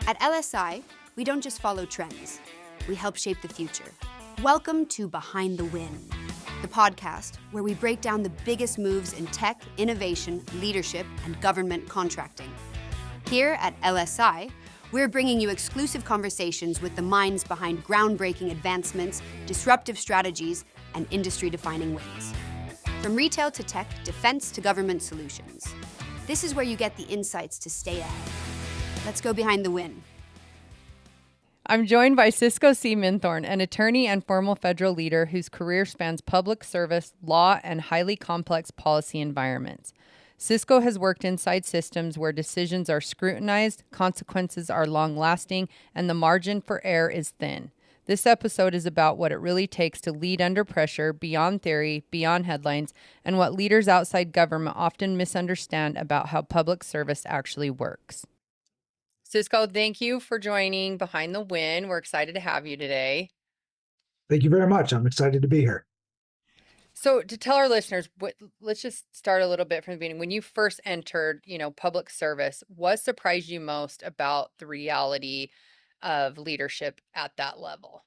At LSI, we don't just follow trends, we help shape the future. Welcome to Behind the Win, the podcast where we break down the biggest moves in tech, innovation, leadership, and government contracting. Here at LSI, we're bringing you exclusive conversations with the minds behind groundbreaking advancements, disruptive strategies, and industry-defining wins. From retail to tech, defense to government solutions. This is where you get the insights to stay ahead. Let's go behind the win. I'm joined by Cisco C. Minthorn, an attorney and former federal leader whose career spans public service, law, and highly complex policy environments. Cisco has worked inside systems where decisions are scrutinized, consequences are long-lasting, and the margin for error is thin. This episode is about what it really takes to lead under pressure, beyond theory, beyond headlines, and what leaders outside government often misunderstand about how public service actually works. Cisco, thank you for joining Behind the Win. We're excited to have you today. Thank you very much. I'm excited to be here. So to tell our listeners, let's just start a little bit from the beginning. When you first entered, public service, what surprised you most about the reality of leadership at that level?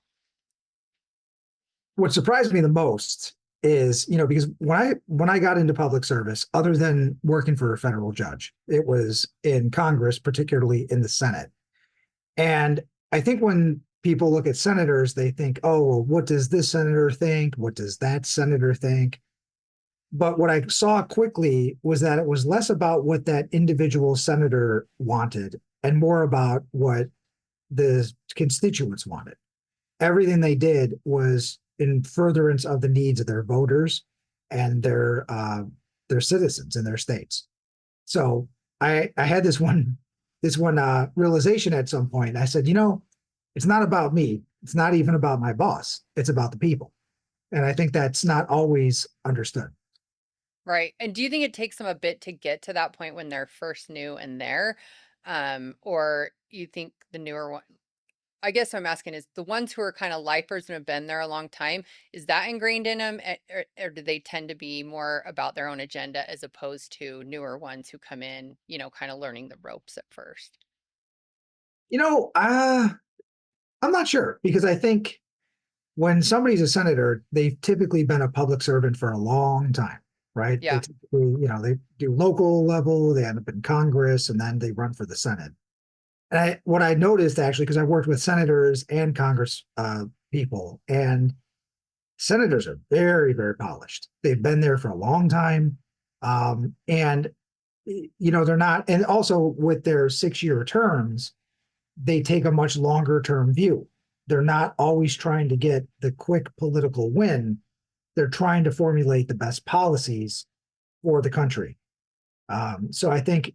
What surprised me the most is, because when I got into public service, other than working for a federal judge, it was in Congress, particularly in the Senate. And I think when people look at senators, they think, oh, well, what does this senator think? What does that senator think? But what I saw quickly was that it was less about what that individual senator wanted and more about what the constituents wanted. Everything they did was in furtherance of the needs of their voters and their citizens in their states. So I had this one realization at some point. I said, it's not about me. It's not even about my boss. It's about the people. And I think that's not always understood. Right. And do you think it takes them a bit to get to that point when they're first new and there? Or you think the newer one, I guess what I'm asking is the ones who are kind of lifers and have been there a long time, is that ingrained in them? Or do they tend to be more about their own agenda as opposed to newer ones who come in, kind of learning the ropes at first? I'm not sure, because I think when somebody's a senator, they've typically been a public servant for a long time, right? Yeah. They typically, they do local level, they end up in Congress, and then they run for the Senate. And what I noticed, actually, because I worked with senators and Congress people, and senators are very, very polished. They've been there for a long time. And they're not, and also with their 6-year terms, they take a much longer term view. They're not always trying to get the quick political win. They're trying to formulate the best policies for the country. So I think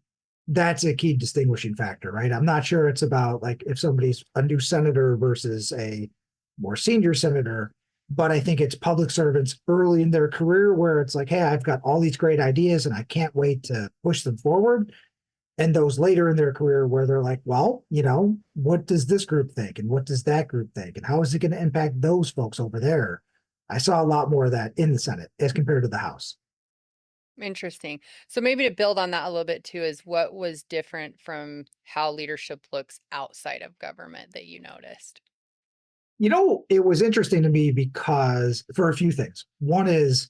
that's a key distinguishing factor, right? I'm not sure it's about like if somebody's a new senator versus a more senior senator, but I think it's public servants early in their career where it's like, hey, I've got all these great ideas and I can't wait to push them forward. And those later in their career where they're like, well, what does this group think? And what does that group think? And how is it going to impact those folks over there? I saw a lot more of that in the Senate as compared to the House. Interesting. So maybe to build on that a little bit too, is what was different from how leadership looks outside of government that you noticed? It was interesting to me because for a few things. One is,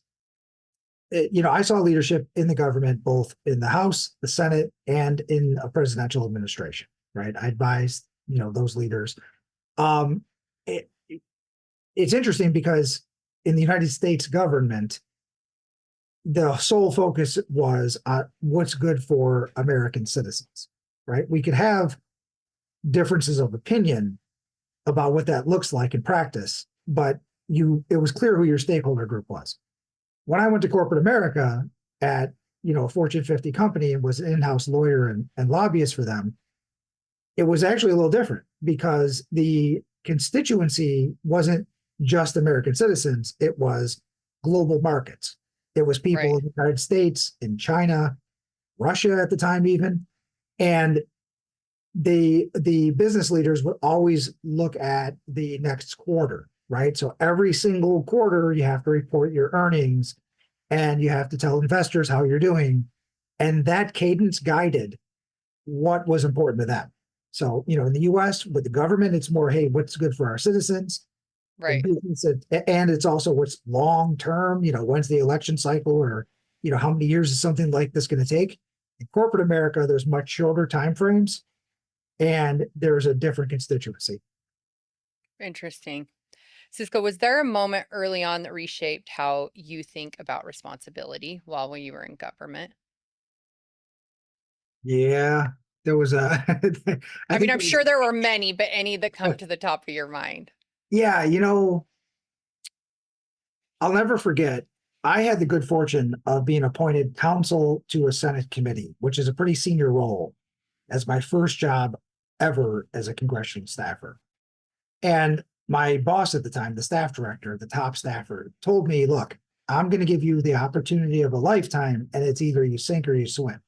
I saw leadership in the government, both in the House, the Senate, and in a presidential administration, right? I advised, those leaders. It's interesting because in the United States government, the sole focus was what's good for American citizens, right? We could have differences of opinion about what that looks like in practice, but it was clear who your stakeholder group was. When I went to corporate America at, a Fortune 50 company and was an in-house lawyer and lobbyist for them, it was actually a little different because the constituency wasn't just American citizens, it was global markets. It was people in the United States, in China, Russia at the time even. And the business leaders would always look at the next quarter, right? So every single quarter, you have to report your earnings and you have to tell investors how you're doing. And that cadence guided what was important to them. So, in the US with the government, it's more, hey, what's good for our citizens? In Right. business, and it's also what's long term, when's the election cycle, or, how many years is something like this going to take? In corporate America, there's much shorter time frames and there's a different constituency. Interesting. Cisco, was there a moment early on that reshaped how you think about responsibility while you were in government? Yeah, there was a, I I mean, think, I'm sure there were many, but any that come uh, to the top of your mind. yeah, I'll never forget. I had the good fortune of being appointed counsel to a Senate committee, which is a pretty senior role, as my first job ever as a congressional staffer. And my boss at the time, the staff director, the top staffer, told me, look, I'm going to give you the opportunity of a lifetime, and it's either you sink or you swim.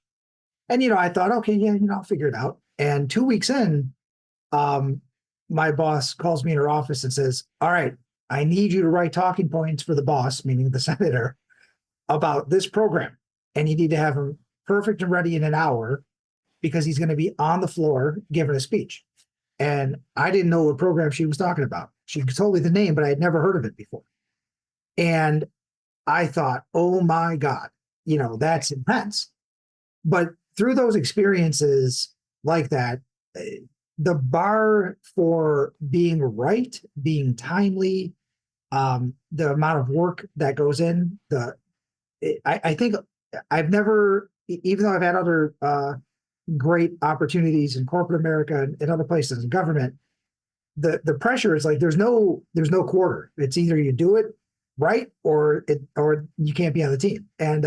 And, I thought, okay, yeah, I'll figure it out. And 2 weeks in, um, my boss calls me in her office and says, all right, I need you to write talking points for the boss, meaning the senator, about this program. And you need to have them perfect and ready in an hour because he's going to be on the floor giving a speech. And I didn't know what program she was talking about. She told me the name, but I had never heard of it before. And I thought, oh my God, that's intense. But through those experiences like that, the bar for being right, being timely, the amount of work that goes in, I think I've never, even though I've had other great opportunities in corporate America and other places in government, the pressure is like there's no quarter. It's either you do it right or you can't be on the team. And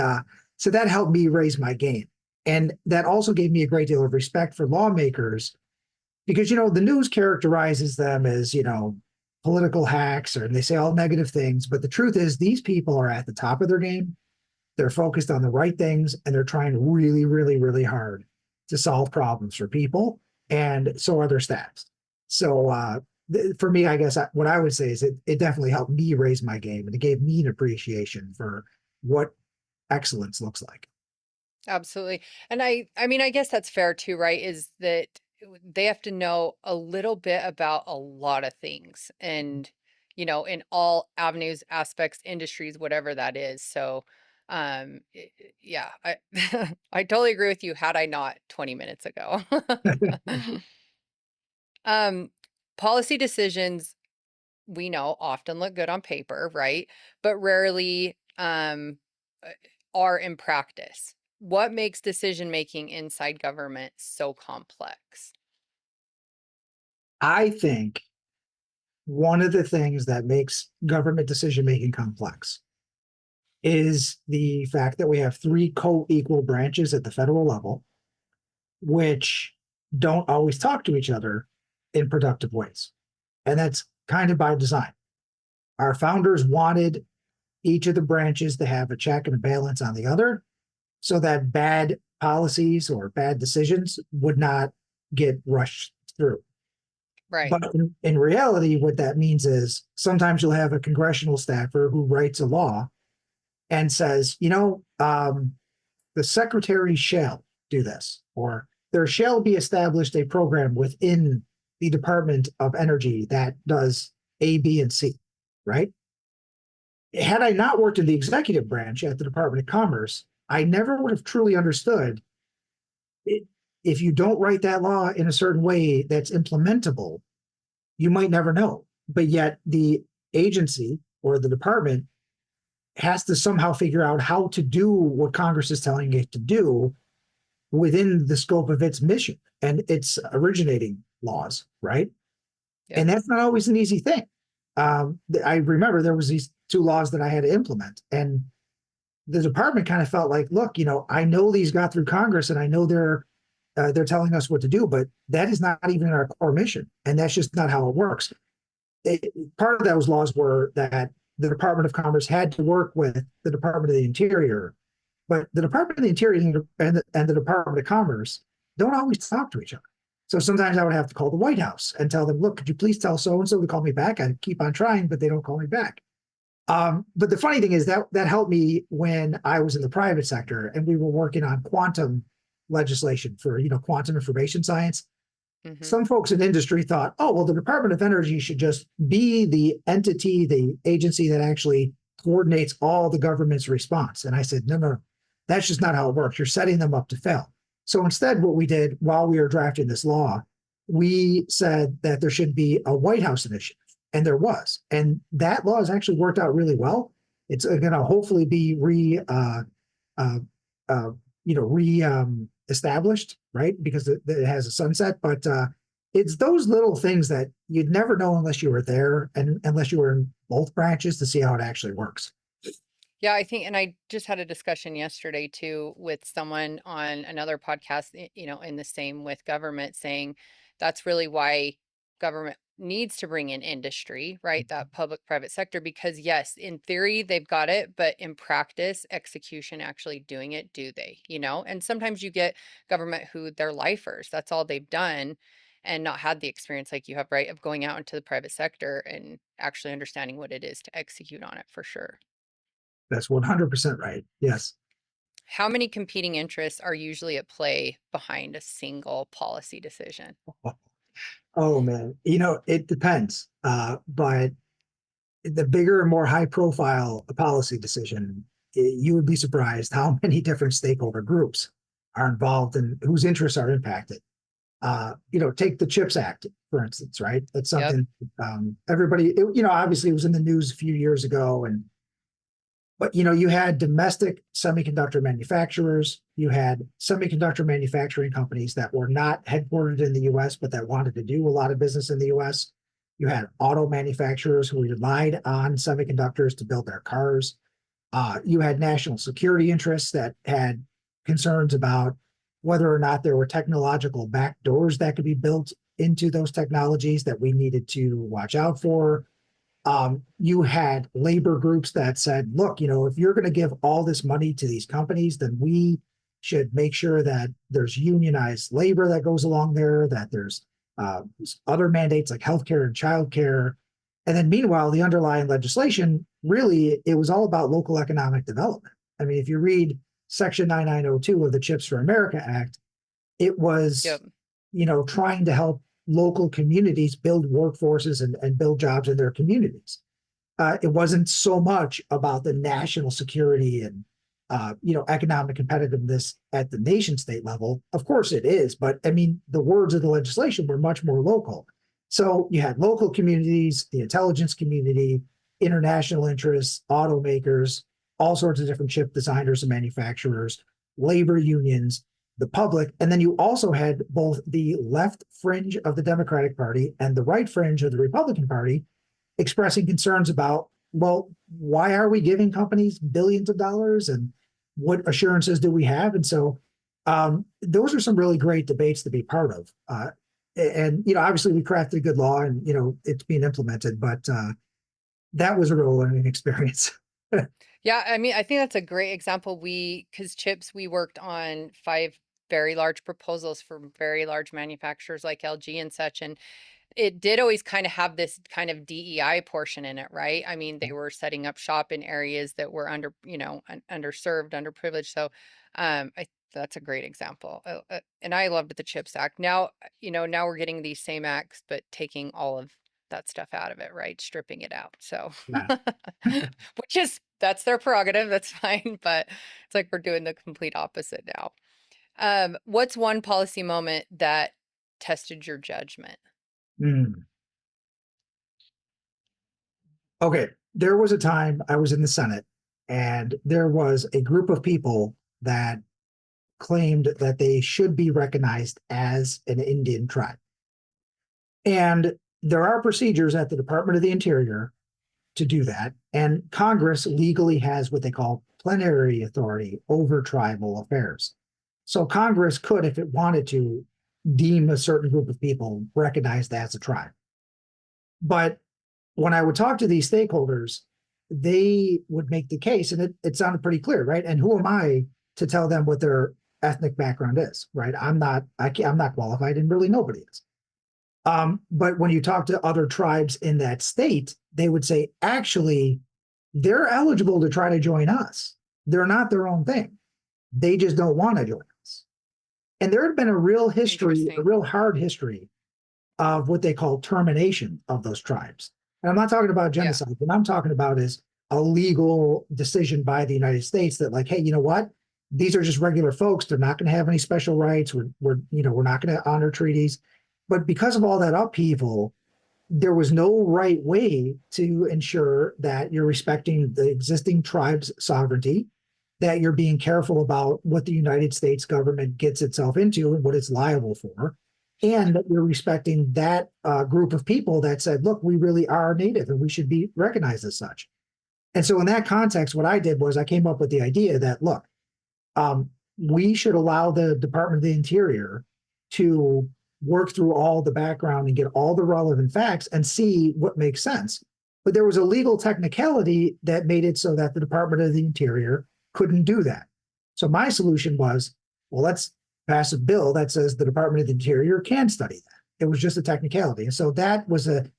so that helped me raise my game. And that also gave me a great deal of respect for lawmakers because the news characterizes them as political hacks, or they say all negative things. But the truth is these people are at the top of their game. They're focused on the right things and they're trying really, really, really hard to solve problems for people, and so are their staffs. So for me, I guess what I would say is it definitely helped me raise my game, and it gave me an appreciation for what excellence looks like. Absolutely. And I mean, I guess that's fair too, right? Is that they have to know a little bit about a lot of things and, in all avenues, aspects, industries, whatever that is. So, yeah, I I totally agree with you had I not 20 minutes ago. Um, Policy decisions we know often look good on paper, right? But rarely uh, are in practice. What makes decision making inside government so complex? I think one of the things that makes government decision making complex is the fact that we have three co-equal branches at the federal level, which don't always talk to each other in productive ways. And that's kind of by design. Our founders wanted each of the branches to have a check and a balance on the other so that bad policies or bad decisions would not get rushed through. Right. But in reality, what that means is sometimes you'll have a congressional staffer who writes a law and says, the secretary shall do this, or there shall be established a program within the Department of Energy that does A, B, and C, right? Had I not worked in the executive branch at the Department of Commerce, I never would have truly understood it. If you don't write that law in a certain way that's implementable, you might never know. But yet the agency or the department has to somehow figure out how to do what Congress is telling it to do within the scope of its mission and its originating laws, right? Yep. And that's not always an easy thing. I remember there was these two laws that I had to implement, and the department kind of felt like, look, I know these got through Congress, and I know they're telling us what to do, but that is not even our core mission, and that's just not how it works. Part of those laws were that the Department of Commerce had to work with the Department of the Interior, but the Department of the Interior and the Department of Commerce don't always talk to each other. So sometimes I would have to call the White House and tell them, look, could you please tell so-and-so to call me back? I keep on trying, but they don't call me back. But the funny thing is that helped me when I was in the private sector and we were working on quantum legislation for, quantum information science. Some folks in industry thought, oh, well, the Department of Energy should just be the entity, the agency that actually coordinates all the government's response. And I said, no, that's just not how it works. You're setting them up to fail. So instead, what we did while we were drafting this law, we said that there should be a White House initiative, and there was. And that law has actually worked out really well. It's going to hopefully be established, right? Because it has a sunset, but it's those little things that you'd never know unless you were there and unless you were in both branches to see how it actually works. Yeah, I think, and I just had a discussion yesterday too with someone on another podcast, in the same with government, saying that's really why government needs to bring in industry, right? That public-private sector, because yes, in theory they've got it, but in practice, execution, actually doing it, do they? And sometimes you get government who they're lifers. That's all they've done and not had the experience like you have, right? Of going out into the private sector and actually understanding what it is to execute on it, for sure. That's 100% right. Yes. How many competing interests are usually at play behind a single policy decision? Oh man, it depends. But the bigger and more high profile a policy decision, you would be surprised how many different stakeholder groups are involved and whose interests are impacted. Take the CHIPS Act, for instance, right? That's something everybody, obviously it was in the news a few years ago, but you had domestic semiconductor manufacturers, you had semiconductor manufacturing companies that were not headquartered in the US, but that wanted to do a lot of business in the US. You had auto manufacturers who relied on semiconductors to build their cars. You had national security interests that had concerns about whether or not there were technological backdoors that could be built into those technologies that we needed to watch out for. You had labor groups that said, look, if you're going to give all this money to these companies, then we should make sure that there's unionized labor that goes along there, that there's other mandates like healthcare and childcare. And then meanwhile, the underlying legislation, really, it was all about local economic development. I mean, if you read Section 9902 of the CHIPS for America Act, it was, trying to help local communities build workforces and build jobs in their communities. It wasn't so much about the national security and economic competitiveness at the nation state level. Of course it is, but I mean, the words of the legislation were much more local. So you had local communities, the intelligence community, international interests, automakers, all sorts of different chip designers and manufacturers, labor unions, the public. And then you also had both the left fringe of the Democratic Party and the right fringe of the Republican Party expressing concerns about, well, why are we giving companies billions of dollars and what assurances do we have? And so those are some really great debates to be part of. And obviously we crafted a good law and, it's being implemented, but that was a real learning experience. Yeah, I mean, I think that's a great example. Because CHIPS, we worked on 5 very large proposals for very large manufacturers like LG and such. And it did always kind of have this kind of DEI portion in it, right? I mean, they were setting up shop in areas that were underserved, underprivileged. So that's a great example. And I loved the CHIPS Act. Now, now we're getting these same acts, but taking all of that stuff out of it, right? Stripping it out. So, that's their prerogative. That's fine. But it's like we're doing the complete opposite now. What's one policy moment that tested your judgment? Okay. There was a time I was in the Senate and there was a group of people that claimed that they should be recognized as an Indian tribe. And there are procedures at the Department of the Interior to do that. And Congress legally has what they call plenary authority over tribal affairs. So Congress could, if it wanted to, deem a certain group of people recognized as a tribe. But when I would talk to these stakeholders, they would make the case, and it sounded pretty clear, right? And who am I to tell them what their ethnic background is, right? I'm not qualified, and really nobody is. But when you talk to other tribes in that state, they would say, actually, they're eligible to try to join us. They're not their own thing. They just don't want to join us. And there had been a real history, a real hard history of what they call termination of those tribes. And I'm not talking about genocide. What I'm talking about is a legal decision by the United States that, like, hey, you know what? These are just regular folks. They're not going to have any special rights. We're not going to honor treaties. But because of all that upheaval, there was no right way to ensure that you're respecting the existing tribe's sovereignty, that you're being careful about what the United States government gets itself into and what it's liable for, and that you're respecting that group of people that said, look, we really are native and we should be recognized as such. And so in that context, what I did was I came up with the idea that, look, we should allow the Department of the Interior to work through all the background and get all the relevant facts and see what makes sense. But there was a legal technicality that made it so that the Department of the Interior couldn't do that. So my solution was, well, let's pass a bill that says the Department of the Interior can study that. It was just a technicality. And so that was an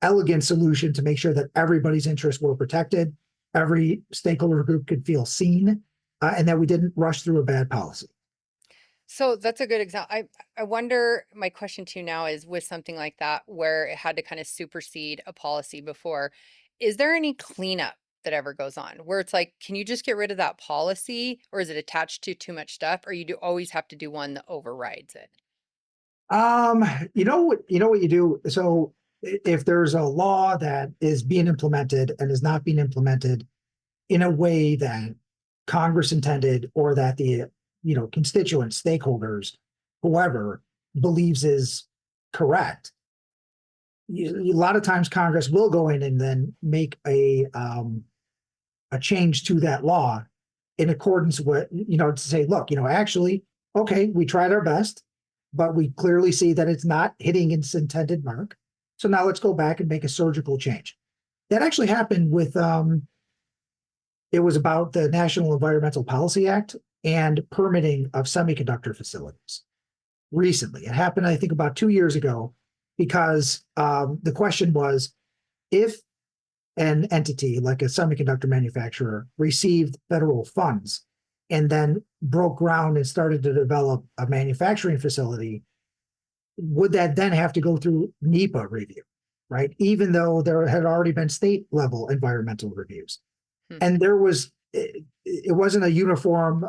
elegant solution to make sure that everybody's interests were protected, every stakeholder group could feel seen, and that we didn't rush through a bad policy. So that's a good example. I wonder, my question to you now is, with something like that, where it had to kind of supersede a policy before, is there any cleanup that ever goes on where it's like, can you just get rid of that policy, or is it attached to too much stuff, or you do always have to do one that overrides it? You know what you do. So if there's a law that is being implemented and is not being implemented in a way that Congress intended, or that the constituents, stakeholders, whoever believes is correct, a lot of times Congress will go in and then make a change to that law in accordance with, to say, look, actually, okay, we tried our best, but we clearly see that it's not hitting its intended mark. So now let's go back and make a surgical change. That actually happened with, it was about the National Environmental Policy Act and permitting of semiconductor facilities. Recently, it happened, I think, about 2 years ago, because the question was, if an entity like a semiconductor manufacturer received federal funds and then broke ground and started to develop a manufacturing facility, would that then have to go through NEPA review, right? Even though there had already been state level environmental reviews. And there was, it wasn't a uniform,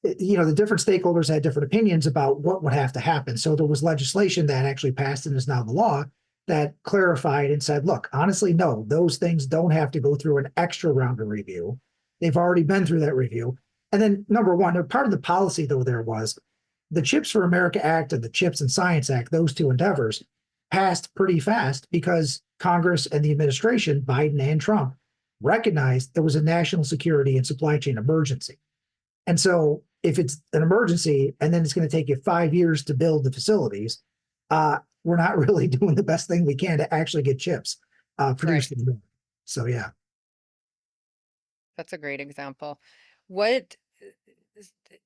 the different stakeholders had different opinions about what would have to happen. So there was legislation that actually passed and is now the law that clarified and said, look, honestly, no, those things don't have to go through an extra round of review. They've already been through that review. And then number one, part of the policy though there was the Chips for America Act and the Chips and Science Act, those two endeavors passed pretty fast because Congress and the administration, Biden and Trump, recognized there was a national security and supply chain emergency. And so if it's an emergency and then it's going to take you 5 years to build the facilities, we're not really doing the best thing we can to actually get chips produced. Right. So, yeah. That's a great example.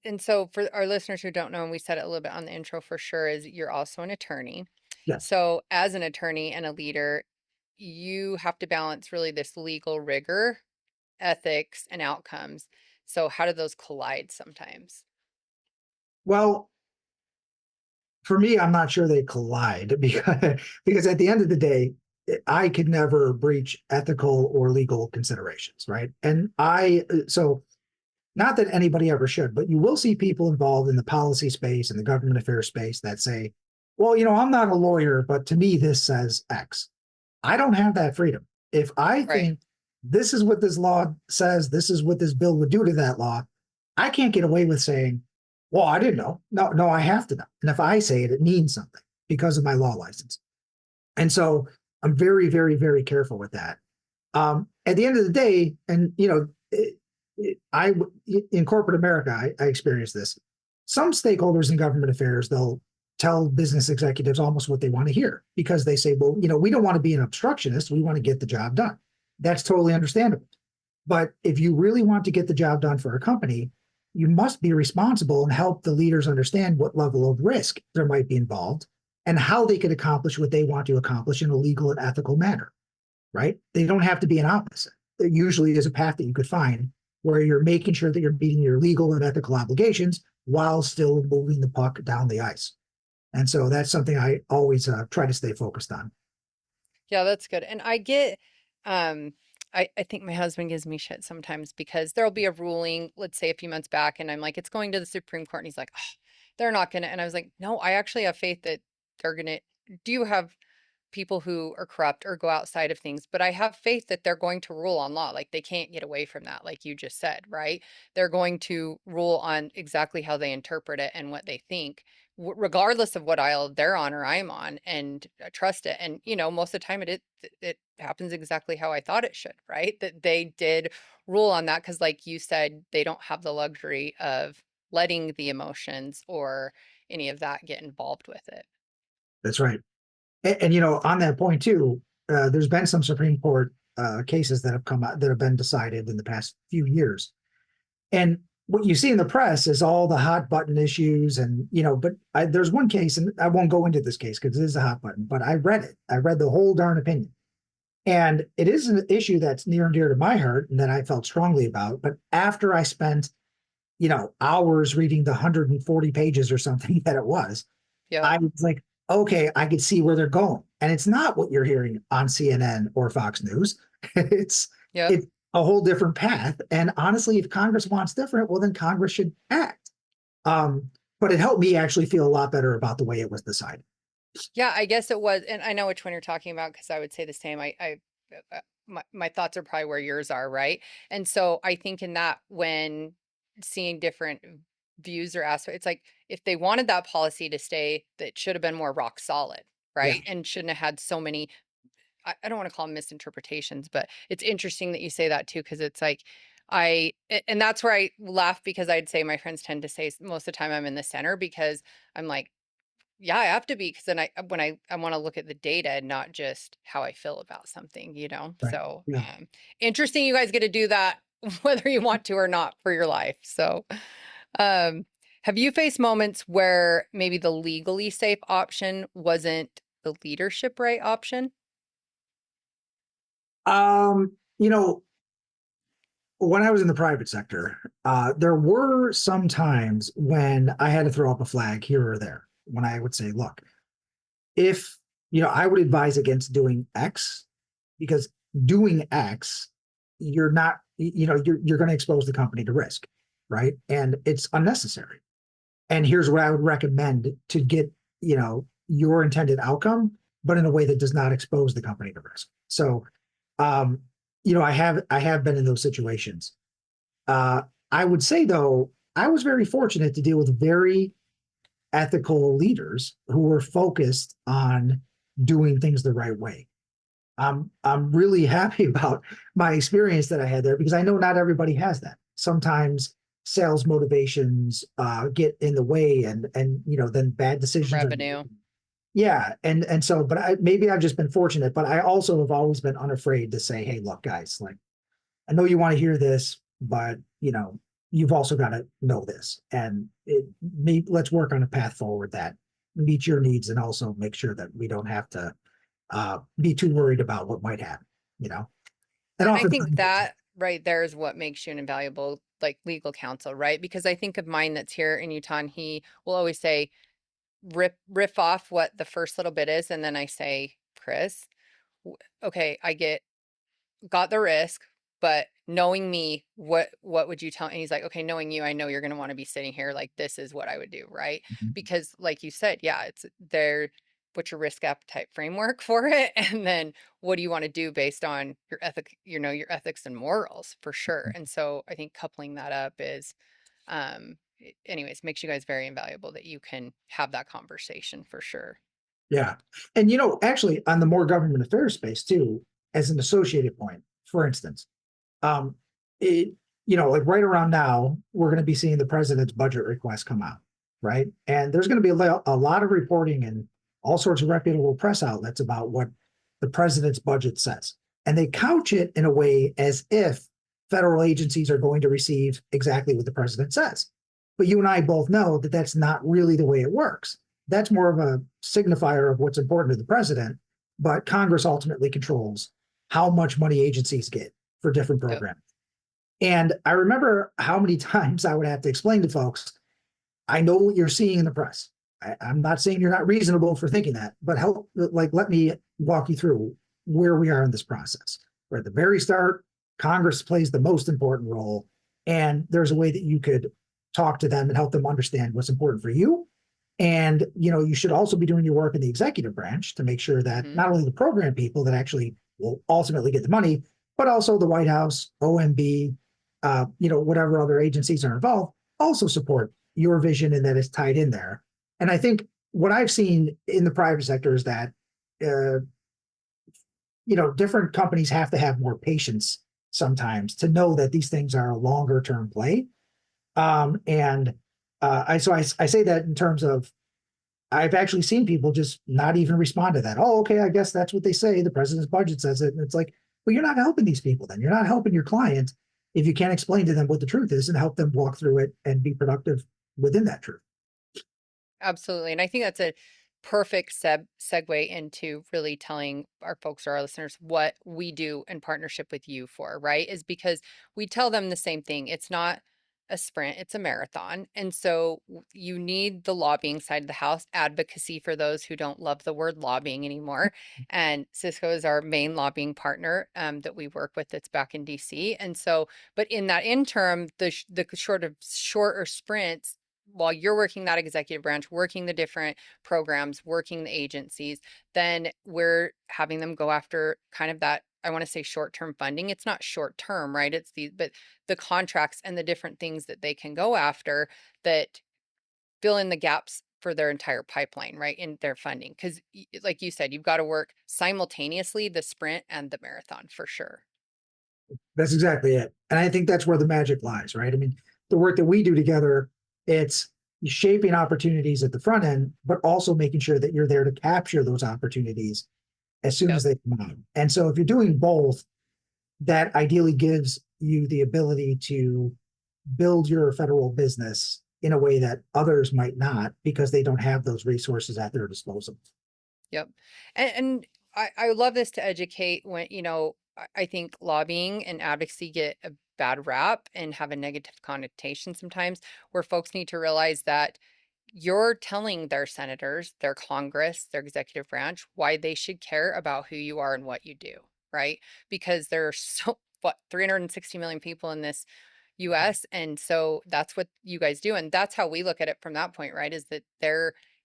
And so for our listeners who don't know, and we said it a little bit on the intro for sure, is you're also an attorney. Yes. So as an attorney and a leader, you have to balance really this legal rigor, ethics, and outcomes. So how do those collide sometimes? Well, for me, I'm not sure they collide because at the end of the day, I could never breach ethical or legal considerations, right? And so not that anybody ever should, but you will see people involved in the policy space and the government affairs space that say, well, I'm not a lawyer, but to me, this says X. I don't have that freedom. If I think this is what this law says, this is what this bill would do to that law, I can't get away with saying, well, I didn't know. No, I have to know. And if I say it, it means something because of my law license. And so I'm very, very, very careful with that. At the end of the day, and in corporate America, I experienced this. Some stakeholders in government affairs, they'll tell business executives almost what they want to hear because they say, well, we don't want to be an obstructionist. We want to get the job done. That's totally understandable. But if you really want to get the job done for a company, you must be responsible and help the leaders understand what level of risk there might be involved and how they could accomplish what they want to accomplish in a legal and ethical manner, right? They don't have to be an opposite. There usually is a path that you could find where you're making sure that you're meeting your legal and ethical obligations while still moving the puck down the ice. And so that's something I always try to stay focused on. Yeah, that's good. And I get, I think my husband gives me shit sometimes because there'll be a ruling, let's say a few months back, and I'm like, it's going to the Supreme Court. And he's like, oh, they're not gonna. And I was like, no, I actually have faith that they're gonna. Do you have people who are corrupt or go outside of things, but I have faith that they're going to rule on law. Like they can't get away from that, like you just said, right? They're going to rule on exactly how they interpret it and what they think, regardless of what aisle they're on or I'm on, and I trust it. And most of the time it happens exactly how I thought it should, right? That they did rule on that because, like you said, they don't have the luxury of letting the emotions or any of that get involved with it. That's right. And on that point too, there's been some Supreme Court cases that have come out that have been decided in the past few years. And what you see in the press is all the hot button issues, and but there's one case, and I won't go into this case because it is a hot button, but I read it. I read the whole darn opinion. And it is an issue that's near and dear to my heart and that I felt strongly about. But after I spent, hours reading the 140 pages or something that it was, Yeah. I was like, okay, I could see where they're going. And it's not what you're hearing on CNN or Fox News. it's Yeah. it's a whole different path. And honestly, if Congress wants different, well, then Congress should act. But it helped me actually feel a lot better about the way it was decided. Yeah, I guess it was, and I know which one you're talking about because I would say the same. My thoughts are probably where yours are, right? And so I think in that, when seeing different views or aspects, it's like if they wanted that policy to stay, that should have been more rock solid, right? And shouldn't have had so many. I don't want to call them misinterpretations, but it's interesting that you say that too, because it's like and that's where I laugh because I'd say my friends tend to say most of the time I'm in the center because I'm like, yeah, I have to be because then when I want to look at the data and not just how I feel about something, Right. So Yeah. interesting. You guys get to do that whether you want to or not for your life. So, have you faced moments where maybe the legally safe option wasn't the leadership right option? Um, you know, when I was in the private sector, there were some times when I had to throw up a flag here or there when I would say, look, if, I would advise against doing X because doing X, you're not, you're going to expose the company to risk, right? And it's unnecessary. And here's what I would recommend to get, your intended outcome, but in a way that does not expose the company to risk. So, um, I have been in those situations. I would say though, I was very fortunate to deal with very ethical leaders who were focused on doing things the right way. I'm really happy about my experience that I had there because I know not everybody has that. Sometimes sales motivations get in the way, and then bad decisions are Revenue. made. Yeah, and so, but maybe I've just been fortunate, but I also have always been unafraid to say, hey, look, guys, like I know you want to hear this, but you've also got to know this, and let's work on a path forward that meets your needs, and also make sure that we don't have to be too worried about what might happen. And And I often, think that right there is what makes you an invaluable like legal counsel, right? Because I think of mine that's here in Utah, and he will always say, riff off what the first little bit is, and then I say, Chris, okay, got the risk, but knowing me, what would you tell? And he's like, okay, knowing you, I know you're going to want to be sitting here. Like, this is what I would do, right? Because like you said, yeah, it's there. What's your risk appetite framework for it? And then what do you want to do based on your your ethics and morals for sure. And so I think coupling that up is, anyways, makes you guys very invaluable that you can have that conversation for sure. yeah, and actually, on the more government affairs space too, as an associated point, for instance, um, it like right around now, we're going to be seeing the president's budget request come out, right? And there's going to be a lot of reporting and all sorts of reputable press outlets about what the president's budget says, and they couch it in a way as if federal agencies are going to receive exactly what the president says. But you and I both know that that's not really the way it works. That's more of a signifier of what's important to the president, but Congress ultimately controls how much money agencies get for different programs. Yep. And I remember how many times I would have to explain to folks, I know what you're seeing in the press. I'm not saying you're not reasonable for thinking that, but let me walk you through where we are in this process. We're at the very start. Congress plays the most important role, and there's a way that you could talk to them and help them understand what's important for you. And, you should also be doing your work in the executive branch to make sure that not only the program people that actually will ultimately get the money, but also the White House, OMB, whatever other agencies are involved also support your vision and that it's tied in there. And I think what I've seen in the private sector is that, different companies have to have more patience sometimes to know that these things are a longer term play. I say that in terms of, I've actually seen people just not even respond to that. Oh, okay, I guess that's what they say. The president's budget says it. And it's like, well, you're not helping these people then. You're not helping your client if you can't explain to them what the truth is and help them walk through it and be productive within that truth. Absolutely. And I think that's a perfect segue into really telling our folks or our listeners what we do in partnership with you for, right? Is because we tell them the same thing. It's not a sprint, it's a marathon. And so you need the lobbying side of the house, advocacy for those who don't love the word lobbying anymore. And Cisco is our main lobbying partner that we work with that's back in DC. And so, but in that interim, the shorter sprints, while you're working that executive branch, working the different programs, working the agencies, then we're having them go after kind of that, I want to say short-term funding. It's not short-term, right? But the contracts and the different things that they can go after that fill in the gaps for their entire pipeline, right? In their funding. Because like you said, you've got to work simultaneously the sprint and the marathon for sure. That's exactly it. And I think that's where the magic lies, right? I mean, the work that we do together, it's shaping opportunities at the front end, but also making sure that you're there to capture those opportunities as soon as they come out. And so if you're doing both, that ideally gives you the ability to build your federal business in a way that others might not because they don't have those resources at their disposal. Yep. And I love this to educate when, I think lobbying and advocacy get a bad rap and have a negative connotation sometimes, where folks need to realize that you're telling their senators, their Congress, their executive branch, why they should care about who you are and what you do, right? Because there's 360 million people in this US. And so that's what you guys do. And that's how we look at it from that point, right? Is that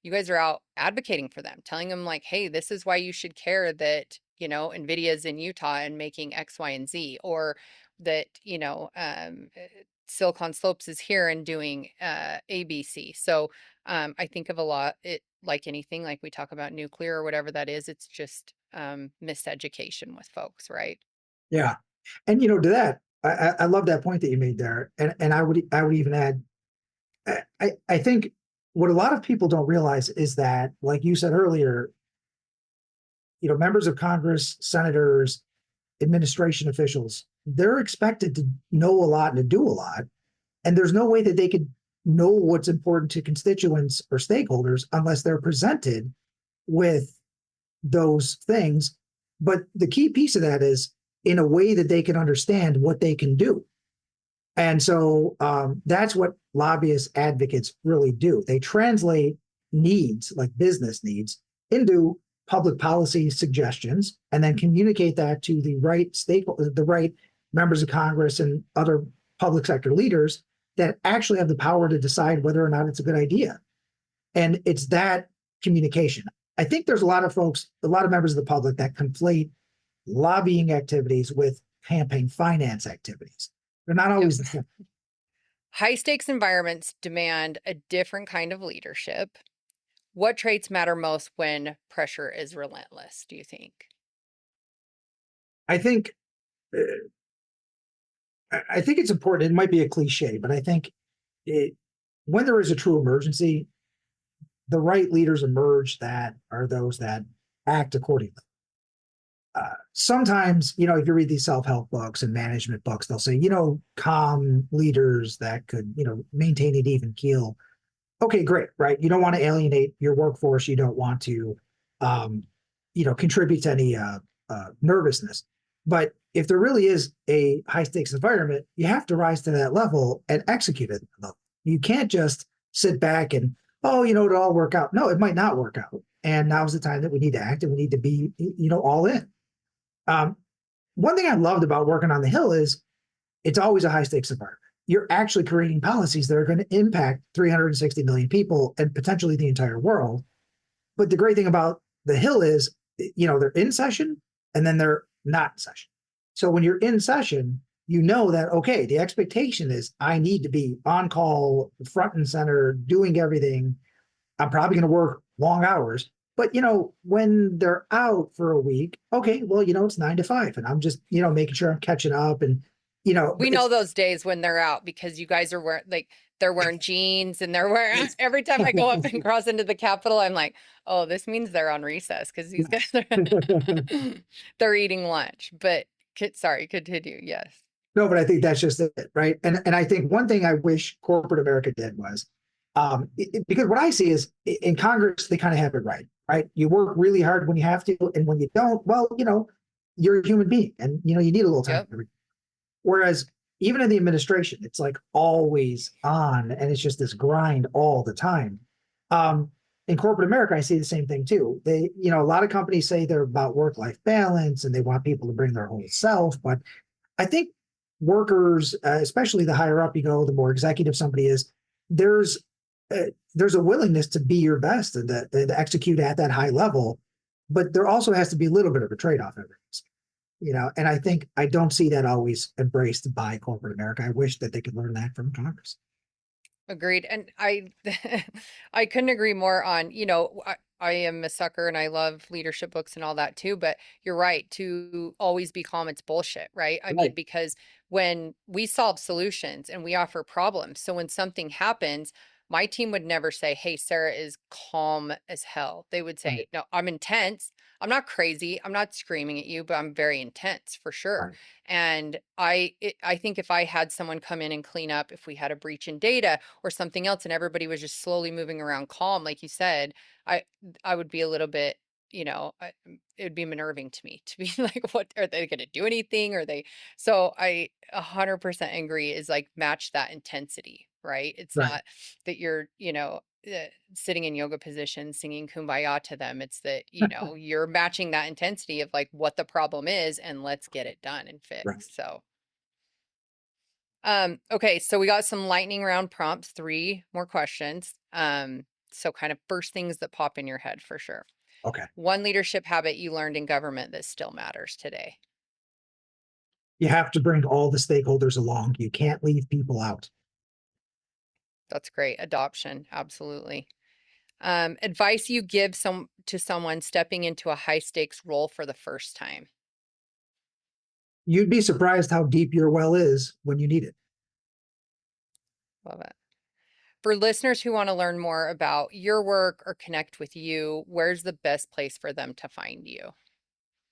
you guys are out advocating for them, telling them like, hey, this is why you should care that, NVIDIA's in Utah and making X, Y, and Z, or that, Silicon Slopes is here and doing ABC. So I think of a lot, like anything, like we talk about nuclear or whatever that is, it's just miseducation with folks, right? Yeah. And to that, I love that point that you made there. And I would even add, I think what a lot of people don't realize is that, like you said earlier, members of Congress, senators, administration officials, they're expected to know a lot and to do a lot. And there's no way that they could know what's important to constituents or stakeholders unless they're presented with those things. But the key piece of that is in a way that they can understand what they can do. And so that's what lobbyist advocates really do. They translate needs, like business needs, into public policy suggestions, and then communicate that to the right stakeholders, the right members of Congress and other public sector leaders that actually have the power to decide whether or not it's a good idea. And it's that communication. I think there's a lot of folks, a lot of members of the public that conflate lobbying activities with campaign finance activities. They're not always the same. High stakes environments demand a different kind of leadership. What traits matter most when pressure is relentless, do you think? I think it's important. It might be a cliche, but I think when there is a true emergency, the right leaders emerge that are those that act accordingly. Sometimes, if you read these self-help books and management books, they'll say, calm leaders that could, maintain an even keel. Okay, great, right? You don't want to alienate your workforce. You don't want to, contribute to any nervousness. But if there really is a high stakes environment, you have to rise to that level and execute it. You can't just sit back and oh, it'll all work out. No, it might not work out. And now's the time that we need to act and we need to be, all in. Um, One thing I loved about working on the Hill is it's always a high stakes environment. You're actually creating policies that are going to impact 360 million people and potentially the entire world. But the great thing about the Hill is, they're in session and then they're not in session. So when you're in session, that, okay, the expectation is I need to be on call, front and center, doing everything. I'm probably going to work long hours. But, when they're out for a week, okay, well, it's 9 to 5 and I'm just, making sure I'm catching up. And, we know those days when they're out because you guys are wearing, like, they're wearing jeans and they're wearing, every time I go up and cross into the Capitol, I'm like, oh, this means they're on recess because these guys are, they're eating lunch. But sorry, continue. Yes. No, but I think that's just it, right? And I think one thing I wish corporate America did was, because what I see is in Congress, they kind of have it right? You work really hard when you have to, and when you don't, well, you're a human being, and you need a little time. Yep. Whereas even in the administration, it's like always on, and it's just this grind all the time. In corporate America, I see the same thing too. They, a lot of companies say they're about work-life balance and they want people to bring their whole self, but I think workers, especially the higher up you go, the more executive somebody is, there's a willingness to be your best and to execute at that high level, but there also has to be a little bit of a trade-off every once. And I don't see that always embraced by corporate America. I wish that they could learn that from Congress. Agreed. And I couldn't agree more on, I am a sucker and I love leadership books and all that too, but you're right, to always be calm, it's bullshit, right? I mean, because when we solve solutions and we offer problems, so when something happens, my team would never say, hey, Sarah is calm as hell. They would say, no, I'm intense. I'm not crazy. I'm not screaming at you, but I'm very intense for sure. Right. And I think if I had someone come in and clean up, if we had a breach in data or something else, and everybody was just slowly moving around calm, like you said, I would be a little bit, it would be unnerving to me to be like, what are they going to do anything? So I 100% agree is like match that intensity, right? It's Right. not that you're, sitting in yoga position, singing Kumbaya to them. It's that, you're matching that intensity of like what the problem is and let's get it done and fixed. Right. So, okay. So we got some lightning round prompts, 3 more questions. So kind of first things that pop in your head for sure. Okay. One leadership habit you learned in government that still matters today. You have to bring all the stakeholders along. You can't leave people out. That's great. Adoption. Absolutely. Advice you give to someone stepping into a high stakes role for the first time. You'd be surprised how deep your well is when you need it. Love it. For listeners who want to learn more about your work or connect with you, where's the best place for them to find you?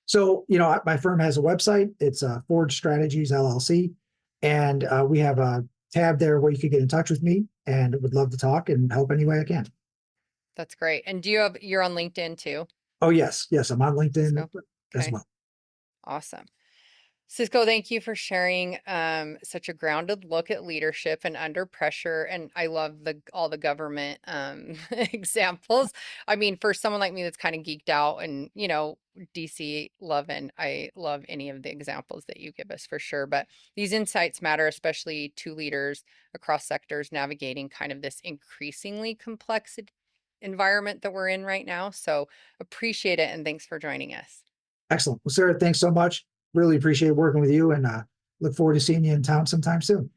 So, my firm has a website. It's Forge Strategies LLC. And we have a tab there where you could get in touch with me and would love to talk and help any way I can. That's great. And you're on LinkedIn too? Oh, yes. Yes, I'm on LinkedIn as well. Awesome. Cisco, thank you for sharing such a grounded look at leadership and under pressure. And I love all the government examples. I mean, for someone like me that's kind of geeked out and, DC loving, I love any of the examples that you give us for sure. But these insights matter, especially to leaders across sectors navigating kind of this increasingly complex environment that we're in right now. So appreciate it. And thanks for joining us. Excellent. Well, Sarah, thanks so much. Really appreciate working with you and look forward to seeing you in town sometime soon.